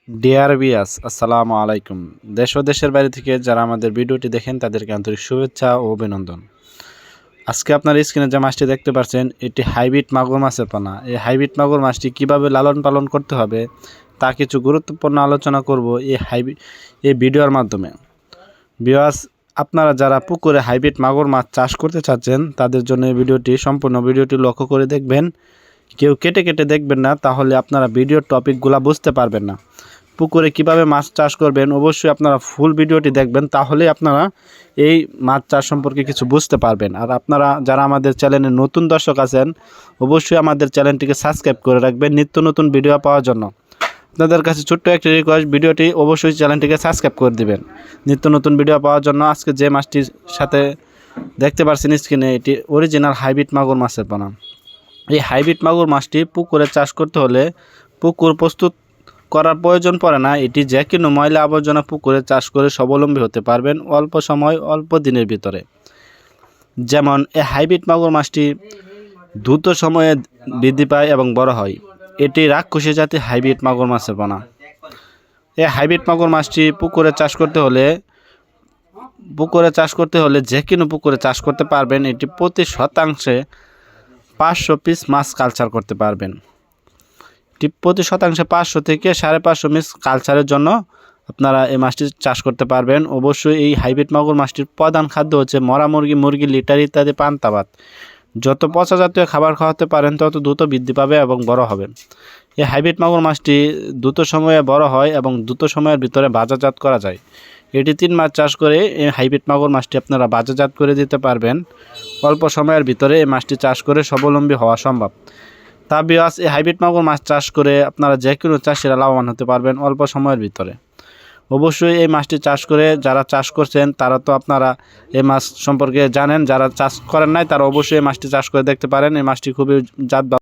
Dear viewers, আসসালামু আলাইকুম। দেশ ও দেশের বাইরে থেকে যারা আমাদের ভিডিওটি দেখেন তাদেরকে আন্তরিক শুভেচ্ছা ও অভিনন্দন। আজকে আপনার স্ক্রিনে যে মাছটি দেখতে পাচ্ছেন এটি হাইব্রিড মাগুর মাছের পোনা। এই হাইব্রিড মাগুর মাছটি কিভাবে লালন পালন করতে হবে তা কিছু গুরুত্বপূর্ণ আলোচনা করব এই ভিডিওর মাধ্যমে। ভিউয়ার্স, আপনারা যারা পুকুরে হাইব্রিড মাগুর মাছ চাষ করতে চাচ্ছেন তাদের জন্য এই সম্পূর্ণ ভিডিওটি লক্ষ্য করে দেখবেন। কেউ কেটে কেটে দেখবেন না, তাহলে আপনারা ভিডিওর টপিকগুলো বুঝতে পারবেন না। পুকুরে কিভাবে মাছ চাষ করবেন অবশ্যই আপনারা ফুল ভিডিওটি দেখবেন, তাহলে আপনারা এই মাছ চাষ সম্পর্কে কিছু বুঝতে পারবেন। আর আপনারা যারা আমাদের চ্যানেলে নতুন দর্শক আছেন অবশ্যই আমাদের চ্যানেলটিকে সাবস্ক্রাইব করে রাখবেন নিত্য নতুন ভিডিও পাওয়ার জন্য। আপনাদের কাছে ছোট্ট একটি রিকোয়েস্ট, ভিডিওটি অবশ্যই চ্যানেলটিকে সাবস্ক্রাইব করে দিবেন নিত্য নতুন ভিডিও পাওয়ার জন্য। আজকে যে মাছটির সাথে দেখতে পাচ্ছেন স্ক্রিনে, এটি অরিজিনাল হাইব্রিড মাগুর মাছের পোনা। এই হাইব্রিড মাগুর মাছটি পুকুরে চাষ করতে হলে পুকুর প্রস্তুত করার প্রয়োজন পড়ে না। এটি যে কোনো ময়লা আবর্জনা পুকুরে চাষ করে স্বাবলম্বী হতে পারবেন অল্প সময় অল্প দিনের ভিতরে। যেমন এই হাইব্রিড মাগুর মাছটি দ্রুত সময়ে বৃদ্ধি পায় এবং বড় হয়। এটি রাক্ষসী জাতির হাইব্রিড মাগুর মাছের পোনা। এই হাইব্রিড মাগুর মাছটি পুকুরে চাষ করতে হলে যে কোনো পুকুরে চাষ করতে পারবেন। এটি প্রতি শতাংশে 500 পিস মাছ কালচার করতে পারবেন। প্রতি শতাংশে 500 থেকে 550 পিস কালচারের জন্য আপনারা এই মাছটি চাষ করতে পারবেন। অবশ্যই এই হাইব্রিড মাগুর মাছটির প্রধান খাদ্য হচ্ছে মরা মুরগি, লিটার ইত্যাদি পান্তা ভাত। যত পচা জাতীয় খাবার খাওয়াতে পারেন তত দ্রুত বৃদ্ধি পাবে এবং বড় হবে। এই হাইব্রিড মাগুর মাছটি দ্রুত সময়ে বড় হয় এবং দ্রুত সময়ের ভিতরে বাজারজাত করা যায়। এটি 3 মাস চাষ করে এই হাইব্রিড মাগুর মাছটি আপনারা বাজারজাত করে দিতে পারবেন। অল্প সময়ের ভিতরে এই মাছটি চাষ করে স্বাবলম্বী হওয়া সম্ভব। তা ভিউয়ার্স, এই হাইব্রিড মাগুর মাছ চাষ করে আপনারা যে কোনো চাষিরা লাভবান হতে পারবেন অল্প সময়ের ভিতরে। অবশ্যই এই মাছটি চাষ করে যারা চাষ করছেন তারা তো আপনারা এই মাছ সম্পর্কে জানেন, যারা চাষ করেন নাই তারা অবশ্যই এই মাছটি চাষ করে দেখতে পারেন। এই মাছটি খুবই জাত